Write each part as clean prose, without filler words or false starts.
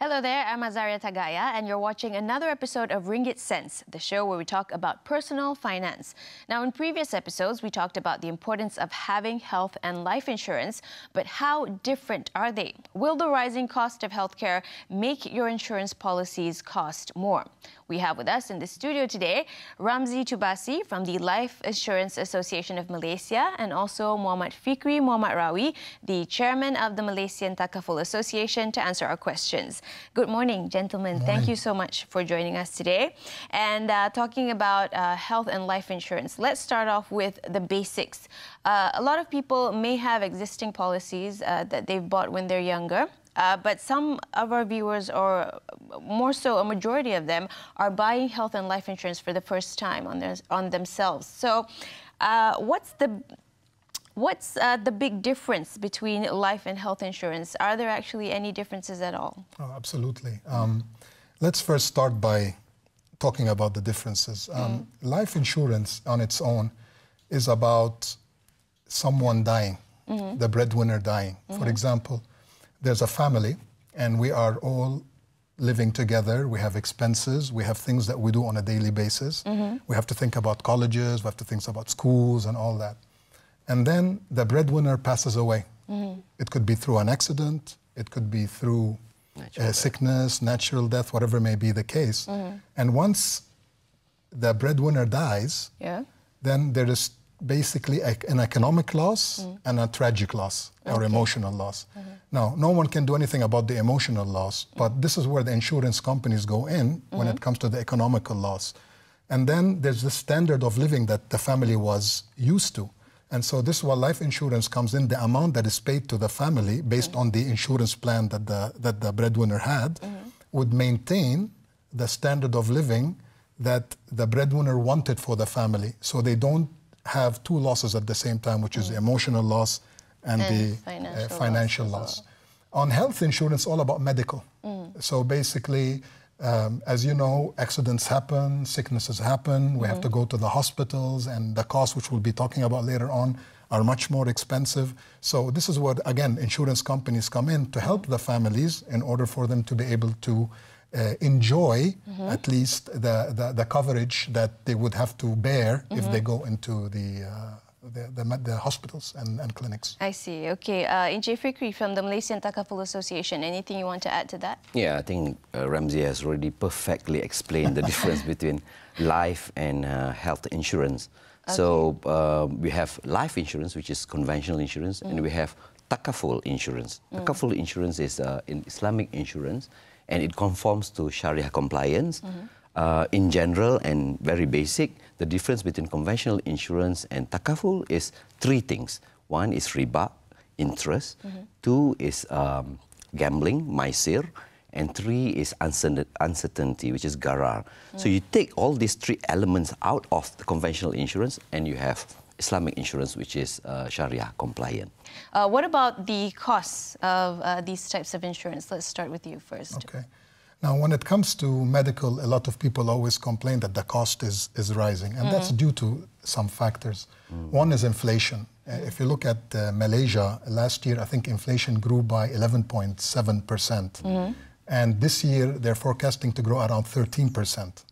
Hello there, I'm Azaria Tagaya, and you're watching another episode of Ringgit Sense, the show where we talk about personal finance. Now, in previous episodes, we talked about the importance of having health and life insurance, but how different are they? Will the rising cost of healthcare make your insurance policies cost more? We have with us in the studio today Ramzi Tubasi from the Life Insurance Association of Malaysia, and also Muhammad Rawi, the chairman of the Malaysian Takaful Association, to answer our questions. Good morning, gentlemen. Morning. Thank you so much for joining us today. And talking about health and life insurance, let's start off with the basics. A lot of people may have existing policies that they've bought when they're younger. But some of our viewers, or more so a majority of them, are buying health and life insurance for the first time on themselves. So what's the big difference between life and health insurance? Are there actually any differences at all? Oh, absolutely. Let's first start by talking about the differences. Life insurance on its own is about someone dying, the breadwinner dying. For example, there's a family and we are all living together. We have expenses. We have things that we do on a daily basis. We have to think about colleges. We have to think about schools and all that. And then the breadwinner passes away. It could be through an accident. It could be through sickness, natural death, whatever may be the case. And once the breadwinner dies, then there is basically an economic loss and a tragic loss or emotional loss. Now, no one can do anything about the emotional loss, but this is where the insurance companies go in when it comes to the economical loss. And then there's the standard of living that the family was used to. And so this is where life insurance comes in. The amount that is paid to the family based on the insurance plan that the breadwinner had would maintain the standard of living that the breadwinner wanted for the family. So they don't have two losses at the same time, which is the emotional loss and the financial loss. On health insurance, all about medical. So basically, as you know, accidents happen, sicknesses happen, we have to go to the hospitals, and the costs, which we'll be talking about later on, are much more expensive. So this is where, again, insurance companies come in to help the families in order for them to be able to enjoy at least the coverage that they would have to bear if they go into the hospitals and clinics. I see. Okay. Encik Fikri from the Malaysian Takaful Association, anything you want to add to that? Yeah, I think Ramzi has already perfectly explained the difference between life and health insurance. Okay. So we have life insurance, which is conventional insurance, and we have Takaful insurance. Takaful insurance is in Islamic insurance, and it conforms to Sharia compliance. In general and very basic, the difference between conventional insurance and takaful is three things. One is riba, interest. Two is gambling, maisir. And three is uncertainty, which is garar. So you take all these three elements out of the conventional insurance and you have Islamic insurance, which is Sharia compliant. What about the costs of these types of insurance? Let's start with you first. Okay. Now, when it comes to medical, a lot of people always complain that the cost is rising, and that's due to some factors. One is inflation. If you look at Malaysia, last year, I think inflation grew by 11.7%. And this year, they're forecasting to grow around 13%.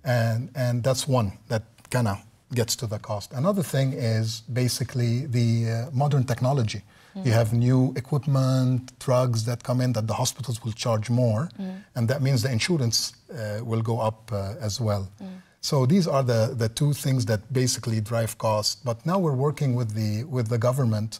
And that's one that kind of gets to the cost. Another thing is basically the modern technology. You have new equipment, drugs that come in that the hospitals will charge more, and that means the insurance will go up as well. So these are the two things that basically drive costs. But now we're working with the government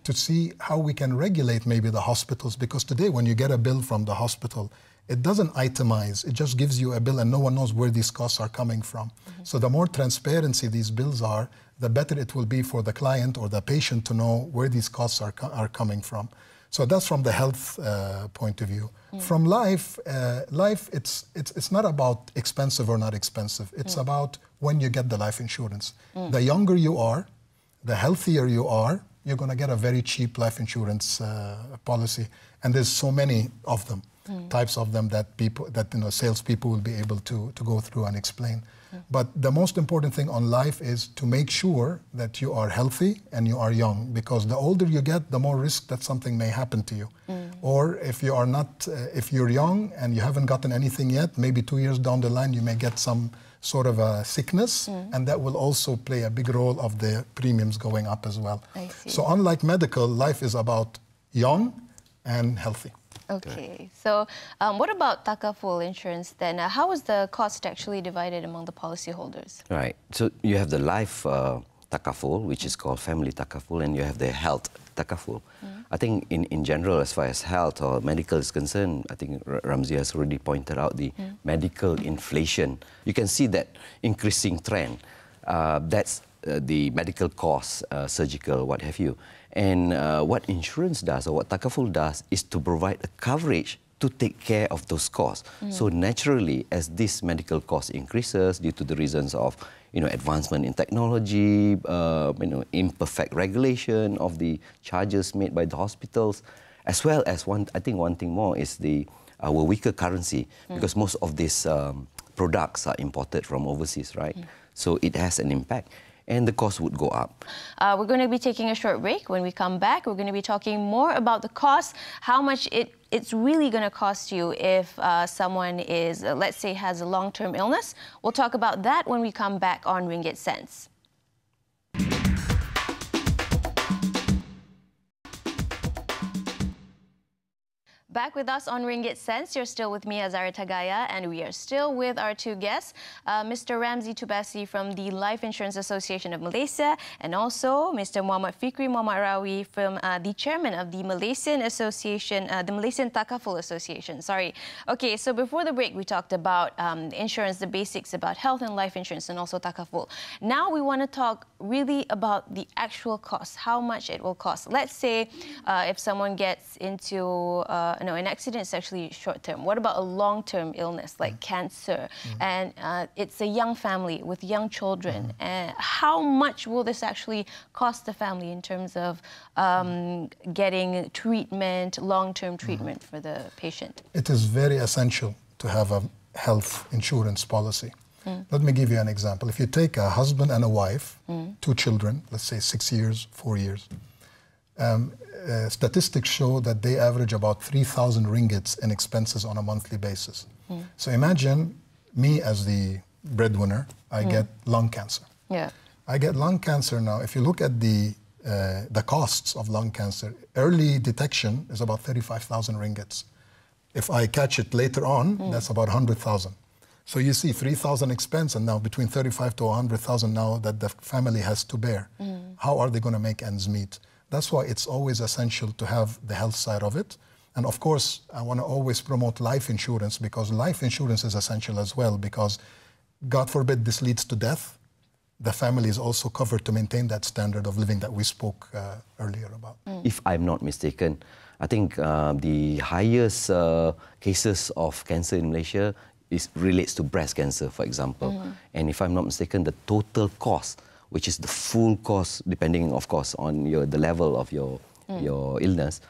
to see how we can regulate maybe the hospitals, because today when you get a bill from the hospital, it doesn't itemize. It just gives you a bill and no one knows where these costs are coming from. So the more transparency these bills are, the better it will be for the client or the patient to know where these costs are coming from. So that's from the health point of view. From life, it's not about expensive or not expensive. It's about when you get the life insurance. The younger you are, the healthier you are, you're going to get a very cheap life insurance policy. And there's so many of them. Types of them that salespeople will be able to go through and explain. But the most important thing on life is to make sure that you are healthy and you are young, because the older you get, the more risk that something may happen to you. Or if you are not, if you're young and you haven't gotten anything yet, maybe 2 years down the line you may get some sort of a sickness, and that will also play a big role of the premiums going up as well. I see. So unlike medical, life is about young and healthy. Okay, so what about takaful insurance then? How is the cost actually divided among the policyholders? Right. So you have the life takaful, which is called family takaful, and you have the health takaful. I think in general, as far as health or medical is concerned, I think Ramzi has already pointed out the medical inflation. You can see that increasing trend. That's the medical costs, surgical, what have you. And what insurance does, or what takaful does, is to provide a coverage to take care of those costs. So naturally, as this medical cost increases due to the reasons of advancement in technology, imperfect regulation of the charges made by the hospitals, as well as one thing more is our weaker currency, because most of these products are imported from overseas, right? So it has an impact, and the cost would go up. We're going to be taking a short break. When we come back, we're going to be talking more about the cost, how much it's really going to cost you if someone is, let's say, has a long-term illness. We'll talk about that when we come back on Ringgit Sense. Back with us on Ringgit Sense. You're still with me, Azara Tagaya, and we are still with our two guests, Mr. Ramzi Tubasi from the Life Insurance Association of Malaysia, and also Mr. Muhammad Fikri Muhammad Rawi from the chairman of the Malaysian Association, the Malaysian Takaful Association. Sorry. Okay, so before the break, we talked about insurance, the basics about health and life insurance, and also Takaful. Now we want to talk really about the actual cost, how much it will cost. Let's say if someone gets into an accident is actually short-term. What about a long-term illness like cancer? And it's a young family with young children. How much will this actually cost the family in terms of getting treatment, long-term treatment for the patient? It is very essential to have a health insurance policy. Let me give you an example. If you take a husband and a wife, 2 children, let's say 6 years, 4 years, statistics show that they average about 3,000 ringgits in expenses on a monthly basis. So imagine me as the breadwinner, I get lung cancer. Yeah. I get lung cancer now. If you look at the costs of lung cancer, early detection is about 35,000 ringgits. If I catch it later on, that's about 100,000. So you see 3,000 expense, and now between 35 to 100,000 now that the family has to bear. How are they going to make ends meet? That's why it's always essential to have the health side of it. And of course, I want to always promote life insurance, because life insurance is essential as well, because God forbid this leads to death, the family is also covered to maintain that standard of living that we spoke earlier about. If I'm not mistaken, I think the highest cases of cancer in Malaysia relates to breast cancer, for example. And if I'm not mistaken, the total cost, which is the full cost, depending, of course, on the level of your illness,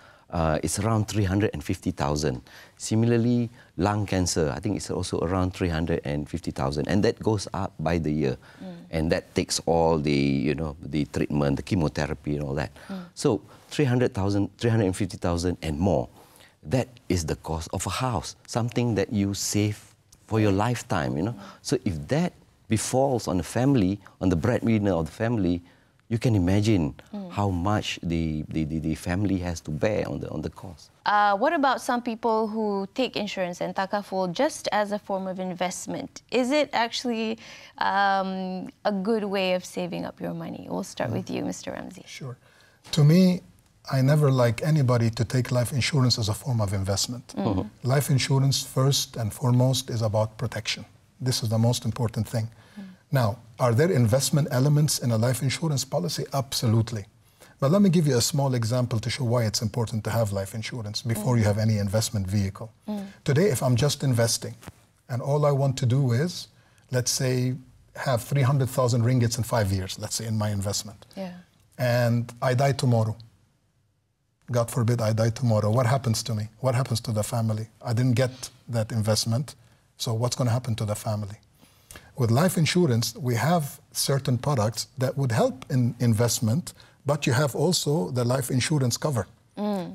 it's around 350,000. Similarly, lung cancer, I think it's also around 350,000, and that goes up by the year. And that takes all the, the treatment, the chemotherapy and all that. So 300,000, 350,000 and more. That is the cost of a house, something that you save for your lifetime, So if that befalls on the family, on the breadwinner of the family, you can imagine how much the family has to bear on the cost. What about some people who take insurance and takaful just as a form of investment? Is it actually a good way of saving up your money? We'll start with you, Mr. Ramzi. Sure. To me, I never like anybody to take life insurance as a form of investment. Life insurance, first and foremost, is about protection. This is the most important thing. Now, are there investment elements in a life insurance policy? Absolutely. But let me give you a small example to show why it's important to have life insurance before you have any investment vehicle. Today, if I'm just investing, and all I want to do is, let's say, have 300,000 ringgits in 5 years, let's say, in my investment. Yeah. And I die tomorrow. God forbid I die tomorrow. What happens to me? What happens to the family? I didn't get that investment, so what's going to happen to the family? With life insurance, we have certain products that would help in investment, but you have also the life insurance cover.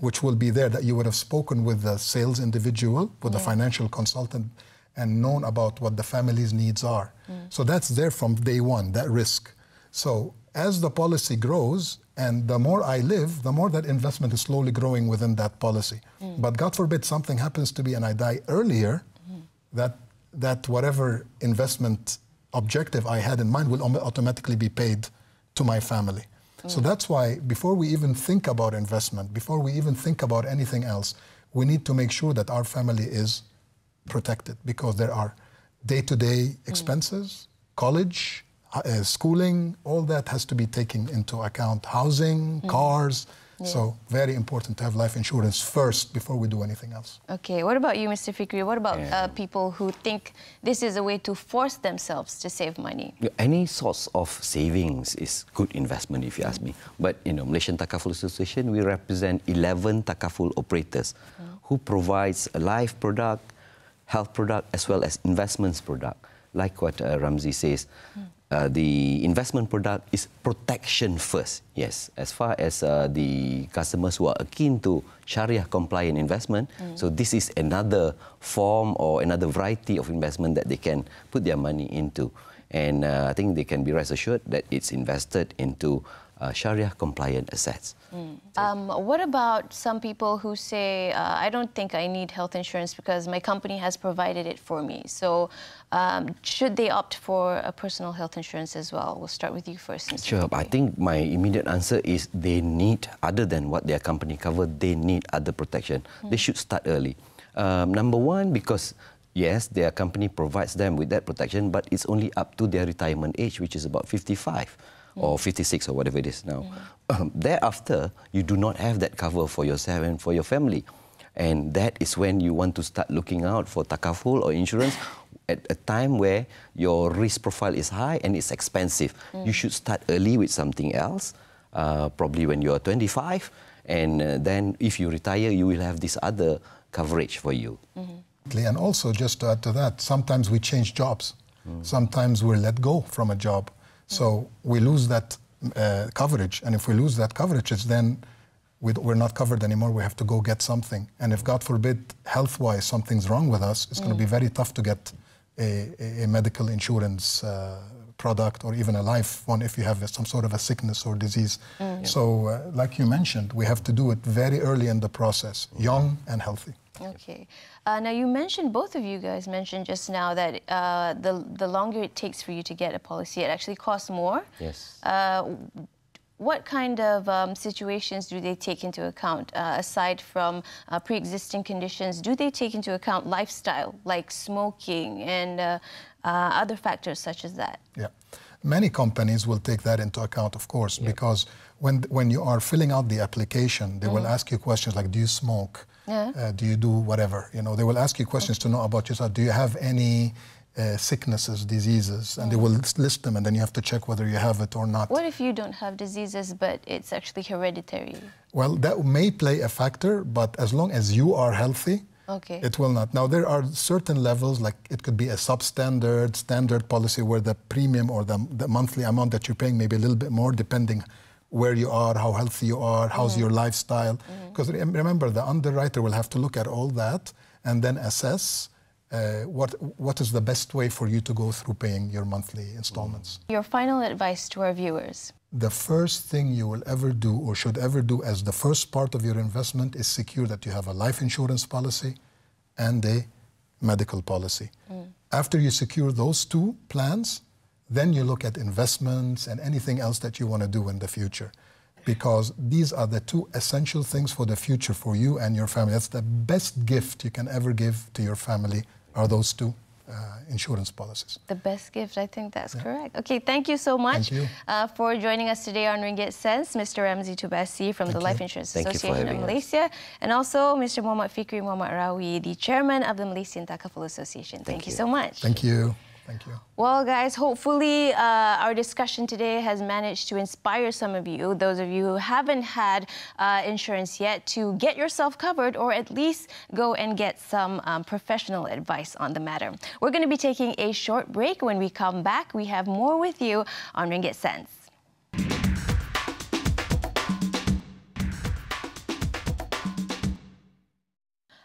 which will be there, that you would have spoken with the sales individual, with the financial consultant, and known about what the family's needs are. So that's there from day one, that risk. So as the policy grows, and the more I live, the more that investment is slowly growing within that policy. But God forbid something happens to me and I die earlier, that whatever investment objective I had in mind will automatically be paid to my family. So that's why before we even think about investment, before we even think about anything else, we need to make sure that our family is protected, because there are day-to-day expenses, college, schooling, all that has to be taken into account. Housing, cars. So very important to have life insurance first before we do anything else. Okay, what about you, Mr. Fikri? What about people who think this is a way to force themselves to save money? Any source of savings is good investment, if you ask me. But, you know, Malaysian Takaful Association, we represent 11 Takaful operators who provides a life product, health product, as well as investments product. Like what Ramzi says, the investment product is protection first. Yes, as far as the customers who are keen to Sharia compliant investment, so this is another form or another variety of investment that they can put their money into. And I think they can be rest assured that it's invested into Sharia compliant assets. What about some people who say, I don't think I need health insurance because my company has provided it for me. So should they opt for a personal health insurance as well? We'll start with you first, Mr. Sure. I think my immediate answer is they need, other than what their company covered, they need other protection. They should start early. Number one, because yes, their company provides them with that protection, but it's only up to their retirement age, which is about 55. Or 56 or whatever it is now. Thereafter, you do not have that cover for yourself and for your family. And that is when you want to start looking out for takaful or insurance at a time where your risk profile is high and it's expensive. You should start early with something else, probably when you're 25. And then if you retire, you will have this other coverage for you. And also, just to add to that, sometimes we change jobs. Sometimes we're let go from a job. So we lose that coverage, and if we lose that coverage, it's then we're not covered anymore. We have to go get something. And if, God forbid, health-wise, something's wrong with us, it's going to be very tough to get a medical insurance product or even a life one if you have some sort of a sickness or disease. So like you mentioned, we have to do it very early in the process, young and healthy. Okay. Now, you mentioned, both of you guys mentioned just now that the longer it takes for you to get a policy, it actually costs more. Yes. What kind of situations do they take into account? Aside from pre-existing conditions, do they take into account lifestyle, like smoking and other factors such as that? Yeah. Many companies will take that into account, of course, because when you are filling out the application, they will ask you questions like, do you smoke? Do you do whatever? You know, they will ask you questions to know about yourself. Do you have any sicknesses, diseases? And they will list them, and then you have to check whether you have it or not. What if you don't have diseases, but it's actually hereditary? Well, that may play a factor, but as long as you are healthy, it will not. Now, there are certain levels, like it could be a substandard, standard policy where the premium or the monthly amount that you're paying may be a little bit more depending where you are, how healthy you are, how's your lifestyle. Because remember, the underwriter will have to look at all that and then assess what is the best way for you to go through paying your monthly installments. Your final advice to our viewers? The first thing you will ever do or should ever do as the first part of your investment is secure that you have a life insurance policy and a medical policy. After you secure those two plans, then you look at investments and anything else that you want to do in the future. Because these are the two essential things for the future for you and your family. That's the best gift you can ever give to your family, are those two insurance policies. The best gift, I think that's correct. Okay, thank you so much for joining us today on Ringgit Sense, Mr. Ramzi Tubasi from the Life Insurance Association of Malaysia, and also Mr. Muhammad Fikri Muhammad Rawi, the chairman of the Malaysian Takaful Association. Thank you so much. Thank you. Thank you. Well, guys, hopefully our discussion today has managed to inspire some of you, those of you who haven't had insurance yet, to get yourself covered or at least go and get some professional advice on the matter. We're going to be taking a short break. When we come back, we have more with you on Ringgit Sense.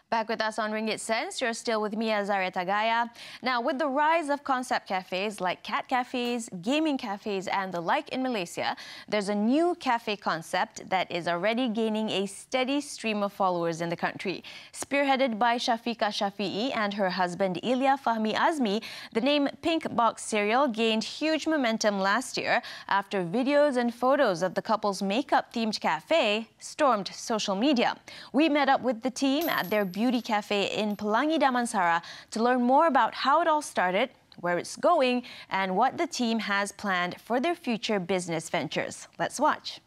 Back with us on Ringgit Sense, you're still with me, Azaria Tagaya. Now, with the rise of concept cafes like cat cafes, gaming cafes and the like in Malaysia, there's a new cafe concept that is already gaining a steady stream of followers in the country. Spearheaded by Shafika Shafi'i and her husband Ilya Fahmi Azmi, the name Pink Box Cereal gained huge momentum last year after videos and photos of the couple's makeup-themed cafe stormed social media. We met up with the team at their beauty cafe in Pelangi Damansara to learn more about how it all started, where it's going, and what the team has planned for their future business ventures. Let's watch.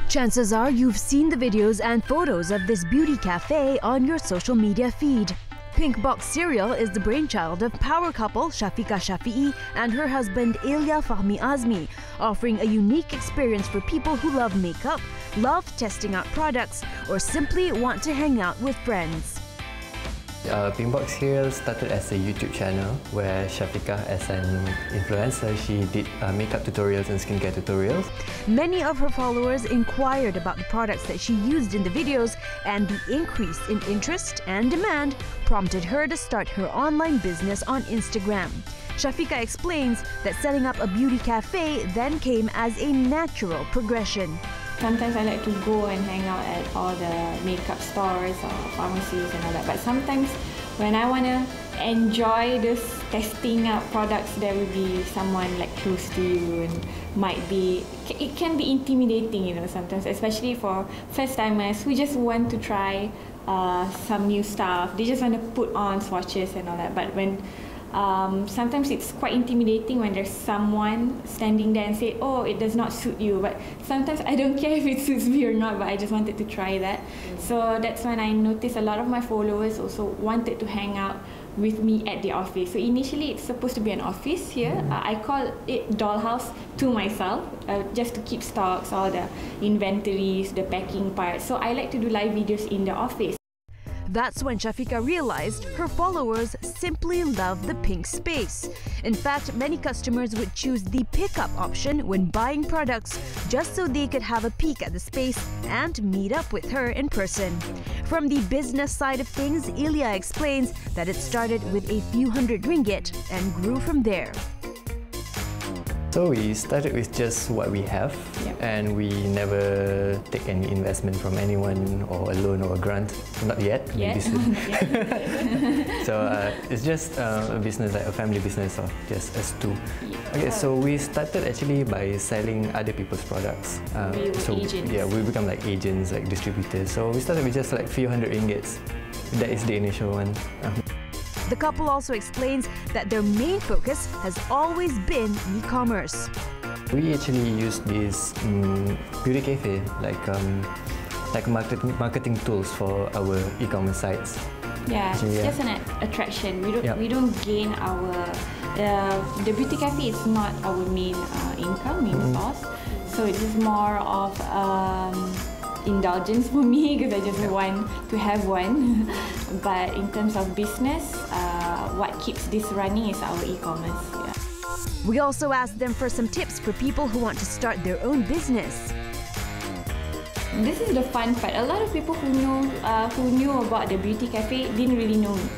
Chances are you've seen the videos and photos of this beauty cafe on your social media feed. Pink Box Cereal is the brainchild of power couple Shafika Shafi'i and her husband Ilya Fahmi Azmi, offering a unique experience for people who love makeup, love testing out products, or simply want to hang out with friends. Pink Box Cereal started as a YouTube channel where Shafika, as an influencer, she did makeup tutorials and skincare tutorials. Many of her followers inquired about the products that she used in the videos, and the increase in interest and demand prompted her to start her online business on Instagram. Shafika explains that setting up a beauty cafe then came as a natural progression. Sometimes I like to go and hang out at all the makeup stores or pharmacies and all that. But sometimes when I want to enjoy this testing out products, there will be someone like close to you, and it can be intimidating, you know, sometimes, especially for first timers who just want to try some new stuff. They just want to put on swatches and all that. But when sometimes it's quite intimidating when there's someone standing there and say, oh, it does not suit you. But sometimes I don't care if it suits me or not, but I just wanted to try that. So that's when I noticed a lot of my followers also wanted to hang out with me at the office. So initially it's supposed to be an office here. I call it dollhouse to myself, just to keep stocks, all the inventories, the packing part. So I like to do live videos in the office. That's when Shafika realized her followers simply love the pink space. In fact, many customers would choose the pickup option when buying products just so they could have a peek at the space and meet up with her in person. From the business side of things, Ilya explains that it started with a few hundred ringgit and grew from there. So we started with just what we have, and we never take any investment from anyone or a loan or a grant, not yet. Maybe soon. So it's just a business, like a family business of just us two. Okay, so we started actually by selling other people's products. We become like agents, like distributors. So we started with just like few hundred ringgits. That is the initial one. The couple also explains that their main focus has always been e-commerce. We actually use this beauty cafe like marketing tools for our e-commerce sites. Yeah, it's just an attraction. We don't gain our the beauty cafe is not our main main source. So it is more of indulgence for me because I just want to have one. But in terms of business, what keeps this running is our e-commerce. Yeah. We also asked them for some tips for people who want to start their own business. This is the fun part. A lot of people who knew about the beauty cafe didn't really know me.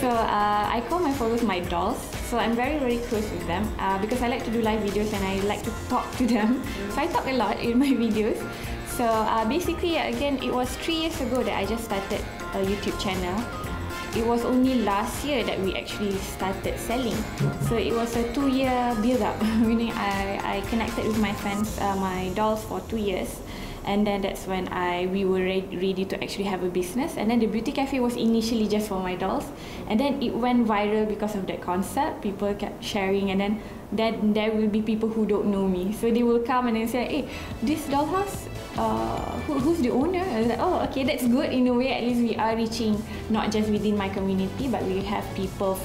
So I call my followers my dolls. So I'm very, very close with them because I like to do live videos and I like to talk to them. So I talk a lot in my videos. So basically, again, it was 3 years ago that I just started a YouTube channel. It was only last year that we actually started selling. So it was a 2-year build-up, meaning I connected with my fans, my dolls for 2 years. And then that's when we were ready to actually have a business. And then the beauty cafe was initially just for my dolls. And then it went viral because of that concept. People kept sharing, and then there will be people who don't know me. So they will come and they say, hey, this dollhouse, who's the owner? I was like, oh, okay, that's good. In a way, at least we are reaching not just within my community, but we have people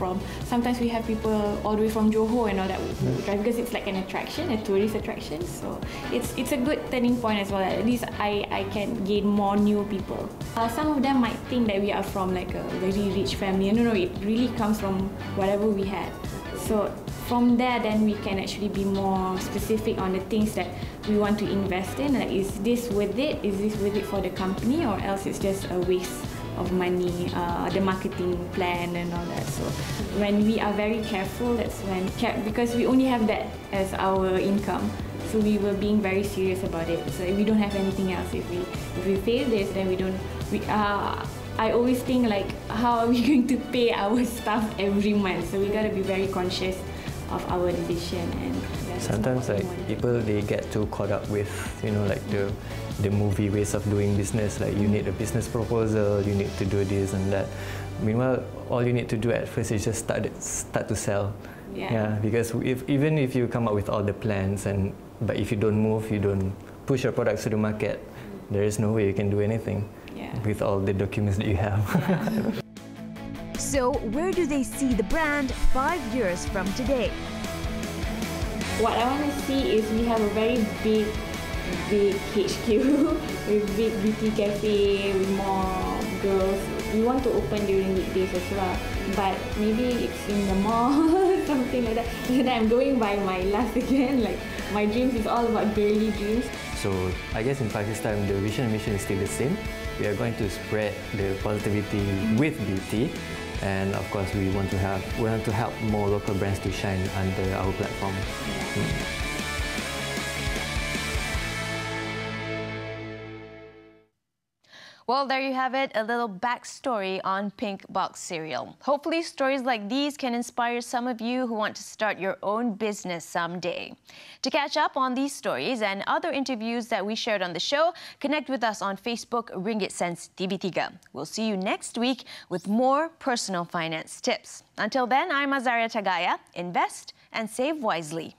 sometimes we have people all the way from Johor and all that who drive, because it's like an attraction, a tourist attraction. So it's a good turning point as well. At least I can gain more new people. Some of them might think that we are from like a very rich family. No, it really comes from whatever we had. So from there, then we can actually be more specific on the things that we want to invest in. Like, is this worth it? Is this worth it for the company, or else it's just a waste of money, the marketing plan and all that. So when we are very careful, that's when, because we only have that as our income, so we were being very serious about it. So we don't have anything else. If we fail this, then we don't. I always think like, how are we going to pay our staff every month? So we gotta be very conscious of our decision. And sometimes like people, they get too caught up with, you know, like the movie ways of doing business. Like you need a business proposal, you need to do this and that. Meanwhile, all you need to do at first is just start to sell. Yeah. Because even if you come up with all the plans, but if you don't move, you don't push your products to the market, there is no way you can do anything with all the documents that you have. So, where do they see the brand 5 years from today? What I want to see is we have a very big HQ with big beauty cafe with more girls. We want to open during weekdays as well, but maybe it's in the mall, something like that. And I'm going by my last again, like my dreams is all about girly dreams. So I guess in 5 years' time, the vision and mission is still the same. We are going to spread the positivity with beauty, and of course we want to help more local brands to shine under our platform. Well, there you have it, a little backstory on Pink Box cereal. Hopefully stories like these can inspire some of you who want to start your own business someday. To catch up on these stories and other interviews that we shared on the show, connect with us on Facebook, Ringgit Sense TV3. We'll see you next week with more personal finance tips. Until then, I'm Azaria Tagaya. Invest and save wisely.